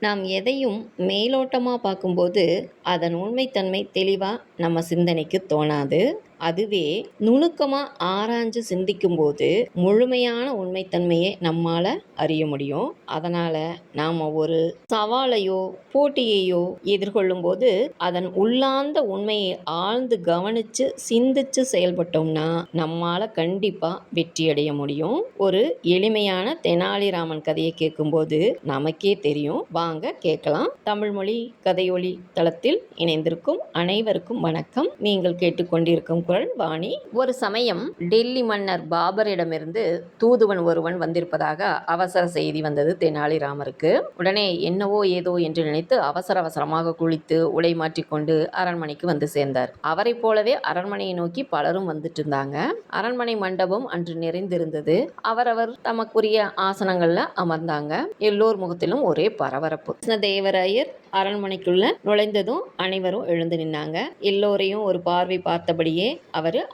நாம் எதையும் மேலோட்டமா பார்க்கும்போது, அதன் உண்மைத்தன்மை தெளிவா நம்ம சிந்தனைக்கு தோணாது. அதுவே நுணுக்கமா ஆராய்ஞ்சு சிந்திக்கும்போது, முழுமையான உண்மைத்தன்மையை நம்மால அறிய முடியும். அதனால நாம ஒரு சவாலையோ, போட்டியையோ எதிர்கொள்ளும்போது, அதன் உள்ளார்ந்த உண்மையை ஆழ்ந்து கவனிச்சு, சிந்திச்சு செயல்பட்டோம்னா, நம்மால கண்டிப்பா வெற்றியடைய முடியும். ஒரு எளிமையான தெனாலிராமன் கதையை கேட்கும்போது நமக்கே தெரியும். வாங்க கேட்கலாம். தமிழ்மொழி கதையொலி தளத்தில் இணைந்திருக்கும் அனைவருக்கும் வணக்கம். நீங்கள் கேட்டுக்கொண்டிருக்கும் குரல் வாணி. ஒரு சமயம் டெல்லி மன்னர் பாபரிடமிருந்து தூதுவன் ஒருவன் வந்திருப்பதாக அவசர செய்தி வந்தது தெனாலிராமருக்கு. உடனே என்னவோ ஏதோ என்று நினைத்து அவசரமாக குளித்து உடை மாற்றிக்கொண்டு அரண்மனைக்கு வந்து சேர்ந்தார். அவரை போலவே அரண்மனையை நோக்கி பலரும் வந்துட்டு இருந்தாங்க. அரண்மனை மண்டபம் அன்று நிறைந்திருந்தது. அவரவர் தமக்குரிய ஆசனங்கள்ல அமர்ந்தாங்க. எல்லோர் முகத்திலும் ஒரே பரபரப்பு. கிருஷ்ணதேவராயர் அரண்மனைக்குள்ள நுழைந்ததும் அனைவரும் எழுந்து நின்னாங்க. எல்லோரையும் ஒரு பார்வை பார்த்தபடியே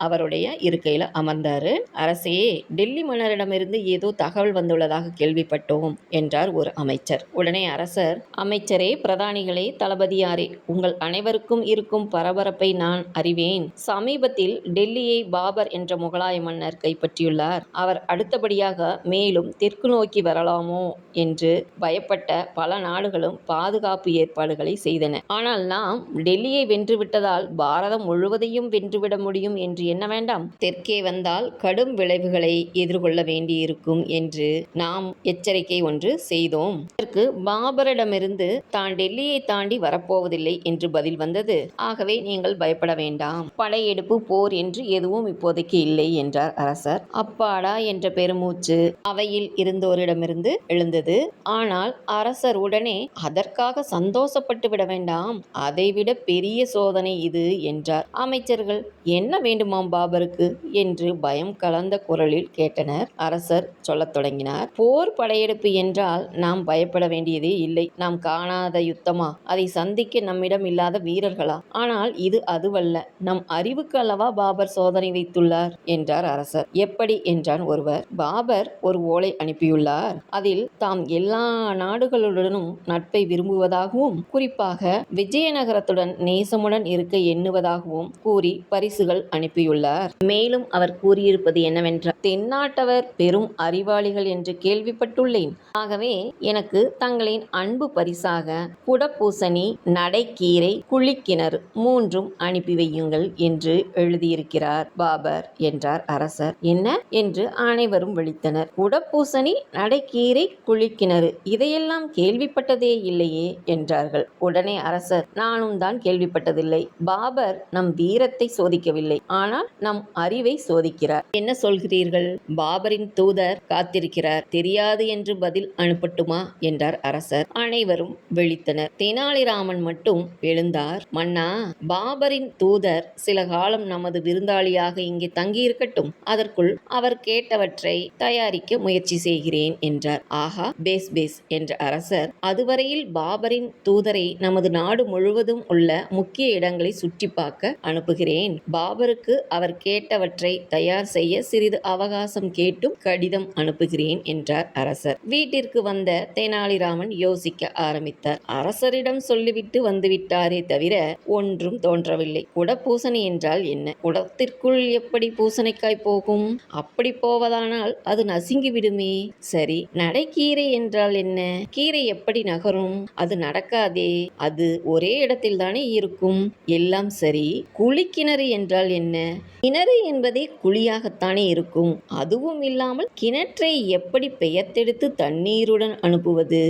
அவருடைய இருக்கையில அமர்ந்தாரு. அரசே, டெல்லி மன்னரிடமிருந்து ஏதோ தகவல் வந்துள்ளதாக கேள்விப்பட்டோம் என்றார் ஒரு அமைச்சர். உடனே அரசர், அமைச்சரே, பிரதானிகளே, தளபதியாரே, உங்கள் அனைவருக்கும் இருக்கும் பரபரப்பை நான் அறிவேன். சமீபத்தில் டெல்லியை பாபர் என்ற முகலாய மன்னர் கைப்பற்றியுள்ளார். அவர் அடுத்தபடியாக மேலும் தெற்கு நோக்கி வரலாமோ என்று பயப்பட்ட பல நாடுகளும் பாதுகாப்பு ஏற்பாடுகளை செய்தன. ஆனால் நாம் டெல்லியை வென்றுவிட்டதால் பாரதம் முழுவதையும் வென்றுவிட முடியும் என்று எண்ண வேண்டாம். தெற்கே வந்தால் கடும் விளைவுகளை எதிர்கொள்ள வேண்டியிருக்கும் என்று நாம் எச்சரிக்கை ஒன்று செய்தோம். இதற்கு பாபரிடமிருந்து தான் டெல்லியை தாண்டி வரப்போவதில்லை என்று பதில் வந்தது. ஆகவே நீங்கள் பயப்பட வேண்டாம். படையெடுப்பு, போர் என்று எதுவும் இப்போதைக்கு இல்லை என்றார் அரசர். அப்பாடா என்ற பெருமூச்சு அவையில் இருந்தோரிடமிருந்து எழுந்தது. ஆனால் அரசர் உடனே, அதற்காக சந்தோஷப்பட்டு விட வேண்டாம், அதைவிட பெரிய சோதனை இது என்றார். அமைச்சர்கள், என்ன வேண்டுமாம் பாபருக்கு என்று பயம் கலந்த குரலில் கேட்டனர். அரசர் சொல்லத் தொடங்கினார். போர், படையெடுப்பு என்றால் நாம் பயப்பட வேண்டியதே இல்லை. நாம் காணாத யுத்தமா? அதை சந்திக்க நம்மிடம் இல்லாத வீரர்களா? ஆனால் இது அதுவல்ல. நம் அறிவுக்கு அல்லவா பாபர் சோதனை வைத்துள்ளார் என்றார் அரசர். எப்படி என்றான் ஒருவர். பாபர் ஒரு ஓலை அனுப்பியுள்ளார். அதில் தாம் எல்லா நாடுகளுடனும் நட்பை விரும்புவதாகவும், குறிப்பாக விஜயநகரத்துடன் நேசமுடன் இருக்க எண்ணுவதாகவும் கூறி பரிசுகள் அனுப்பியுள்ளார். மேலும் அவர் கூறியிருப்பது என்னவென்றால், தென்னாட்டவர் பெரும் அறிவாளிகள் என்று கேள்விப்பட்டுள்ளேன். ஆகவே எனக்கு தங்களின் அன்பு பரிசாக குடப்பூசணி, நடைக்கீரை, குழிக்கிணறு 3 அனுப்பி வையுங்கள் என்று எழுதியிருக்கிறார் பாபர் என்றார் அரசர். என்ன என்று அனைவரும் விழித்தனர். குடப்பூசணி, நடைக்கீரை, குழிக்கிணறு, இதையெல்லாம் கேள்விப்பட்டதே இல்லையே என்றார்கள். உடனே அரசர், நானும் தான் கேள்விப்பட்டதில்லை. பாபர் நம் வீரத்தை சோதிக்கவில்லை, ஆனால் நம் அறிவை சோதிக்கிறார். என்ன சொல்கிறீர்கள்? பாபரின் தூதர் காத்திருக்கிறார். தெரியாது என்று பதில் அனுப்பட்டுமா என்றார் அரசர். அனைவரும் விழித்தனர். தெனாலிராமன் மட்டும் எழுந்தார். மன்னா, பாபரின் தூதர் சில காலம் நமது விருந்தாளியாக இங்கே தங்கியிருக்கட்டும். அதற்குள் அவர் கேட்டவற்றை தயாரிக்க முயற்சி செய்கிறேன் என்றார். ஆஹா, பேஸ் என்ற அரசர், அதுவரையில் பாபரின் தூதரை நமது நாடு முழுவதும் உள்ள முக்கிய இடங்களை சுற்றி பார்க்க அனுப்புகிறேன். பாபருக்கு அவர் கேட்டவற்றை தயார் செய்ய சிறிது அவகாசம் கேட்டும் கடிதம் அனுப்புகிறேன் என்றார் அரசர். வீட்டிற்கு வந்த தெனாலிராமன் யோசிக்க ஆரம்பித்தார். அரசரிடம் சொல்லிவிட்டு வந்துவிட்டாரே தவிர ஒன்றும் தோன்றவில்லை. குடப்பூசணி என்றால் என்ன? குடத்திற்குள் எப்படி பூசணிக்காய் போகும்? அப்படி போவதானால் அது நசுங்கி விடுமே. சரி, நடைக்கீரை என்றால் என்ன? கீரை எப்படி நகரும்? அது நடக்காதே. அது ஒரே இடத்தில் தானே இருக்கும். எல்லாம் சரி. குழிக்கிணறு என்றால் என்ன? கிணறு என்பதே குழியாகத்தானே இருக்கும். அதுவும் இல்லாமல் கிணற்றை எப்படி பெயர்த்தெடுத்து தண்ணீருடன் அனுப்புவது?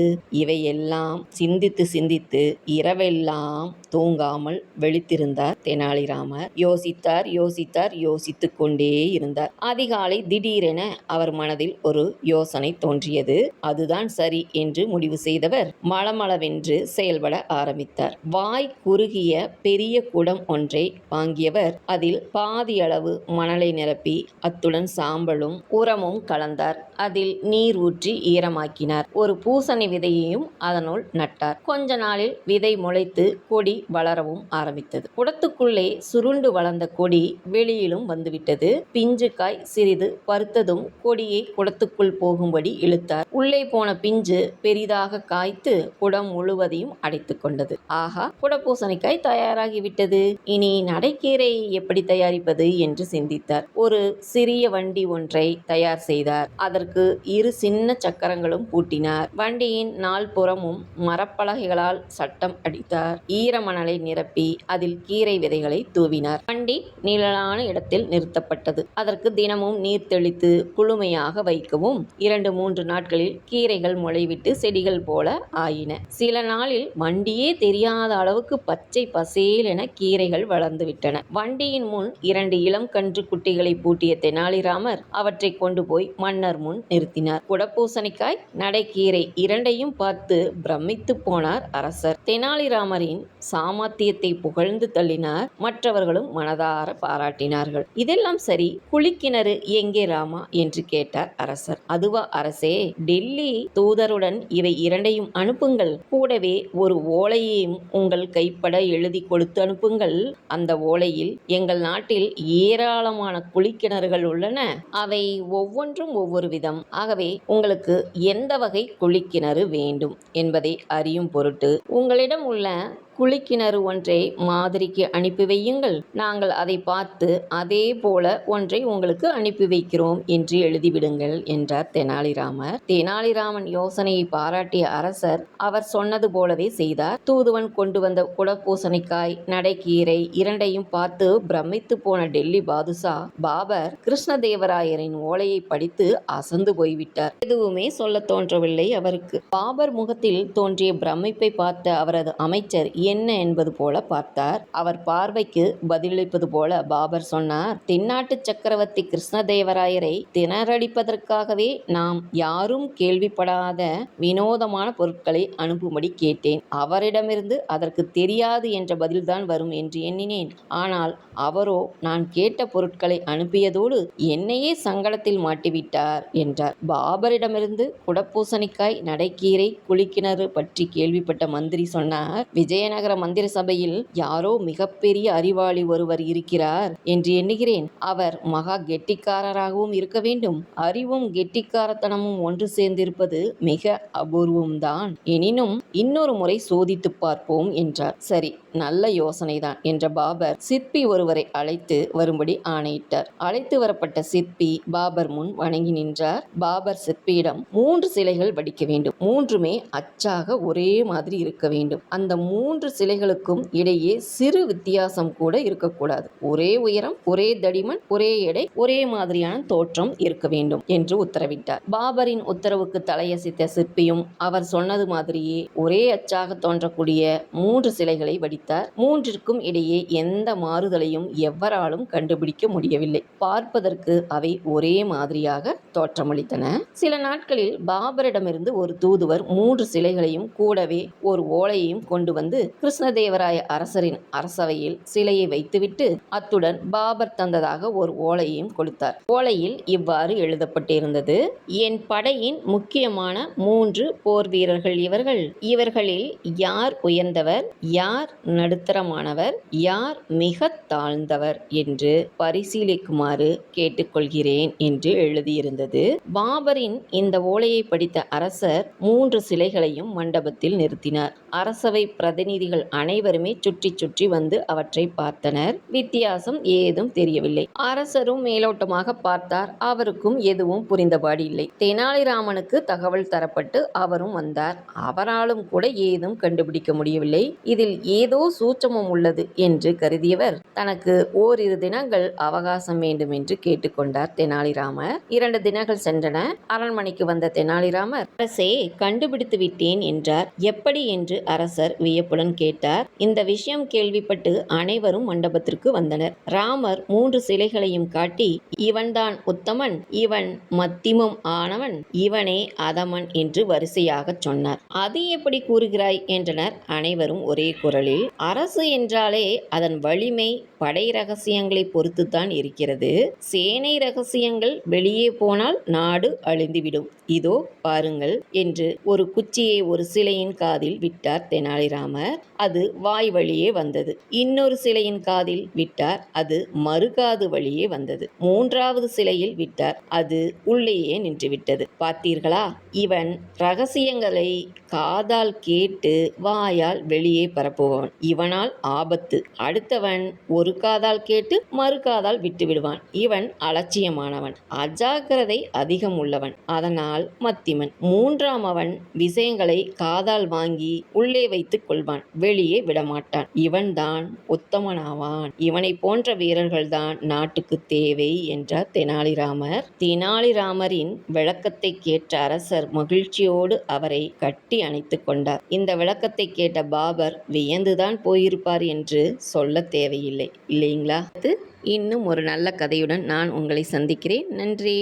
இவையெல்லாம் சிந்தித்து இரவெல்லாம் தூங்காமல் விழித்திருந்தார் தெனாலிராமர். யோசித்துக் கொண்டே இருந்தார். அதிகாலை திடீரென அவர் மனதில் ஒரு யோசனை தோன்றியது. அதுதான் சரி என்று முடிவு செய்தவர் மளமளவென்று செயல்பட ஆரம்பித்தார். வாய் குறுகிய பெரிய குடம் ஒன்றை வாங்கியவர் அதில் பாதி அளவு மணலை நிரப்பி அத்துடன் சாம்பலும் உரமும் கலந்தார். அதில் நீர் ஊற்றி ஈரமாக்கினார். ஒரு பூசணி விதையையும் அதனுள் நட்டார். கொஞ்ச நாளில் விதை முளைத்து கொடி வளரவும் ஆரம்பித்தது. குடத்துக்குள்ளே சுருண்டு வளர்ந்த கொடி வெளியிலும் வந்துவிட்டது. பிஞ்சு காய் சிறிது பருத்ததும் கொடியை குடத்துக்குள் போகும்படி இழுத்தார். உள்ளே போன பிஞ்சு பெரிதாக காய்த்து குடம் முழுவதையும் அடைத்து கொண்டது. ஆஹா, குடப்பூசணிக்காய் தயாராகிவிட்டது. இனி நடைக்கீரை எப்படி தயாரிப்பது என்று சிந்தித்தார். ஒரு சிறிய வண்டி ஒன்றை தயார் செய்தார். அதற்கு 2 சின்ன சக்கரங்களும் பூட்டினார். வண்டியின் 4 புறமும் மரப்பலகைகளால் சட்டம் அடித்தார். ஈரமணலை நிரப்பி அதில் கீரை விதைகளை தூவினார். வண்டி நிழலான இடத்தில் நிறுத்தப்பட்டது. அதற்கு தினமும் நீர் தெளித்து குளுமையாக வைக்கவும் 2-3 நாட்களில் கீரைகள் முளைவிட்டு செடிகள் போல ஆயின. சில நாளில் வண்டியே தெரியாத அளவுக்கு பச்சை பசேல் என கீரைகள் வளர்ந்து விட்டன. வண்டியின் முன் 2 இளம் கன்று குட்டிகளை பூட்டிய தெனாலிராமர் அவற்றை கொண்டு போய் மன்னர் முன் நிறுத்தினார். குடப்பூசணிக்காய், நடைக்கீரை இரண்டையும் பார்த்து பிரமித்து போனார் அரசர். தெனாலிராமரின் சாமர்த்தியத்தை புகழ்ந்து தள்ளினார். மற்றவர்களும் மனதார பாராட்டினார்கள். இதெல்லாம் சரி, குளிக்கிணறு எங்கே ராமா என்று கேட்டார் அரசர். அதுவா அரசே, டெல்லி தூதருடன் இவை இரண்டையும் அனுப்புங்கள். கூடவே ஒரு ஓலையையும் உங்கள் கைப்பட எழுதி கொடுத்து அனுப்புங்கள். அந்த ஓலையில் எங்கள் நாட்டில் ஏராளமான குளிக்கிணறுகள் உள்ளன. அவை ஒவ்வொன்றும் ஒவ்வொரு விதம். ஆகவே உங்களுக்கு எந்த வகை குளிக்கிணறு வேண்டும் என்பதை அறியும் பொருட்டு உங்களிடம் உள்ள குளிக்கிணறு ஒன்றை மாதிரிக்கு அனுப்பி வையுங்கள். நாங்கள் அதை பார்த்து அதே போல ஒன்றை உங்களுக்கு அனுப்பி வைக்கிறோம் என்று எழுதிவிடுங்கள் என்றார் தெனாலிராமர். தெனாலிராமன் யோசனையை பாராட்டிய அரசர் அவர் சொன்னது போலவே செய்தார். தூதுவன் கொண்டு வந்த குடப்பூசணிக்காய், நடைக்கீரை இரண்டையும் பார்த்து பிரமித்து போன டெல்லி பாதுஷா பாபர் கிருஷ்ணதேவராயரின் ஓலையை படித்து அசந்து போய்விட்டார். எதுவுமே சொல்ல தோன்றவில்லை அவருக்கு. பாபர் முகத்தில் தோன்றிய பிரமிப்பை பார்த்த அவரது அமைச்சர் என்ன என்பது போல பார்த்தார். அவர் பார்வைக்கு பதிலளிப்பது போல பாபர் சொன்னார், தென்னாட்டு சக்கரவர்த்தி கிருஷ்ணதேவராயரை திணறடிப்பதற்காகவே நாம் யாரும் கேள்விப்படாத வினோதமான பொருட்களை அனுப்பும்படி கேட்டேன். அவரிடமிருந்து அதற்கு தெரியாது என்ற பதில்தான் வரும் என்று எண்ணினேன். ஆனால் அவரோ நான் கேட்ட பொருட்களை அனுப்பியதோடு என்னையே சங்கடத்தில் மாட்டிவிட்டார் என்றார். பாபரிடமிருந்து குடப்பூசணிக்காய், நடைக்கீரை, குளிக்கிணறு பற்றி கேள்விப்பட்ட மந்திரி சொன்னார், விஜயநகர மந்திர சபையில் யாரோ மிகப்பெரிய அறிவாளி ஒருவர் இருக்கிறார் என்று எண்ணுகிறேன். அவர் மகா கெட்டிக்காரராகவும் இருக்க வேண்டும். அறிவும் கெட்டிக்காரத்தனமும் ஒன்று சேர்ந்திருப்பது மிக அபூர்வம்தான். எனினும் இன்னொரு முறை சோதித்து பார்ப்போம் என்றார். சரி, நல்ல யோசனைதான் என்ற பாபர் சிற்பி ஒருவரை அழைத்து வரும்படி ஆணையிட்டார். அழைத்து வரப்பட்ட சிற்பி பாபர் முன் வணங்கி நின்றார். பாபர் சிற்பியிடம் 3 சிலைகள் வடிக்க வேண்டும். 3மே அச்சாக ஒரே மாதிரி இருக்க வேண்டும். அந்த 3 சிலைகளுக்கும் இடையே சிறு வித்தியாசம் கூட இருக்கக்கூடாது. ஒரே உயரம், ஒரே தடிமன், ஒரே எடை, ஒரே மாதிரியான தோற்றம் இருக்க வேண்டும் என்று உத்தரவிட்டார். பாபரின் உத்தரவுக்கு தலையசைத்த சிற்பியும் அவர் சொன்னது மாதிரியே ஒரே அச்சாக தோன்றக்கூடிய 3 சிலைகளை வடித்தார். 3ற்கும் இடையே எந்த மாறுதலையும் எவராலும் கண்டுபிடிக்க முடியவில்லை. பார்ப்பதற்கு அவை ஒரே மாதிரியாக தோற்றமளித்தன. சில நாட்களில் பாபரிடமிருந்து ஒரு தூதுவர் 3 சிலைகளையும் கூடவே ஒரு ஓலையையும் கொண்டு வந்து கிருஷ்ணதேவராய அரசரின் அரசவையில் சிலையை வைத்துவிட்டு அத்துடன் பாபர் தந்ததாக ஒரு ஓலையையும் கொடுத்தார். ஓலையில் இவ்வாறு எழுதப்பட்டிருந்தது, என் படையின் முக்கியமான 3 போர் வீரர்கள் இவர்கள். இவர்களில் யார் உயர்ந்தவர், யார் நடுத்தரமானவர், யார் மிக தாழ்ந்தவர் என்று பரிசீலிக்குமாறு கேட்டுக்கொள்கிறேன் என்று எழுதியிருந்தது. பாபரின் இந்த ஓலையை படித்த அரசர் 3 சிலைகளையும் மண்டபத்தில் நிறுத்தினார். அரசவை பிரதிநிதிகள் அனைவருமே சுற்றி சுற்றி வந்து அவற்றை பார்த்தனர். வித்தியாசம் ஏதும் தெரியவில்லை. அரசரும் மேலோட்டமாக பார்த்தார். அவருக்கும் எதுவும் புரிந்தபாடு இல்லை. தெனாலிராமனுக்கு தகவல் தரப்பட்டு அவரும் வந்தார். அவராலும் கூட ஏதும் கண்டுபிடிக்க முடியவில்லை. இதில் ஏதோ சூட்சமம் உள்ளது என்று கருதியவர் தனக்கு ஓரிரு தினங்கள் அவகாசம் வேண்டும் என்று கேட்டுக்கொண்டார் தெனாலிராமர். 2 தினங்கள் சென்றன. அரண்மனைக்கு வந்த தெனாலிராமர், அரசே, கண்டுபிடித்து விட்டேன் என்றார். எப்படி என்று அரசர் வியப்புடன் ராமன் கேட்டார். இந்த விஷயம் கேள்விப்பட்டு அனைவரும் மண்டபத்திற்கு வந்தனர். ராமர் 3 சிலைகளையும் காட்டி, இவன்தான் உத்தமன், இவன் மத்திமம் ஆனவன், இவனே அதமன் என்று வரிசையாகச் சொன்னார். அது எப்படி கூறுகிறாய் என்றனர் அனைவரும் ஒரே குரலில். அரசு என்றாலே அதன் வலிமை படை ரகசியங்களை பொறுத்துத்தான் இருக்கிறது. சேனை ரகசியங்கள் வெளியே போனால் நாடு அழிந்துவிடும். இதோ பாருங்கள் என்று ஒரு குச்சியை ஒரு சிலையின் காதில் விட்டார் தெனாலிராமர். அது வாய் வழியே வந்தது. இன்னொரு சிலையின் காதில் விட்டார். அது மறுகாது வழியே வந்தது. 3வது சிலையில் விட்டார். அது உள்ளேயே நின்றுவிட்டது. பார்த்தீர்களா? இவன் ரகசியங்களை காதால் கேட்டு வாயால் வெளியே பரப்புபவன். இவனால் ஆபத்து. அடுத்தவன் ஒரு காதால் கேட்டு மறு காதால் விட்டு விடுவான். இவன் அலட்சியமானவன், அஜாக்கிரதை அதிகம் உள்ளவன், அதனால் மத்திமன். 3ஆமவன் விஷயங்களை காதால் வாங்கி உள்ளே வைத்துக் கொள்வான், வெளியே விடமாட்டான். இவன்தான் உத்தமனாவான். இவனை போன்ற வீரர்கள்தான் நாட்டுக்கு தேவை என்றார் தெனாலிராமர். தெனாலிராமரின் விளக்கத்தை கேட்ட அரசர் மகிழ்ச்சியோடு அவரை கட்டி அணைத்துக் கொண்டார். இந்த விளக்கத்தை கேட்ட பாபர் வியந்துதான் போயிருப்பார் என்று சொல்ல தேவையில்லை, இல்லைங்களா? இன்னும் ஒரு நல்ல கதையுடன் நான் உங்களை சந்திக்கிறேன். நன்றி.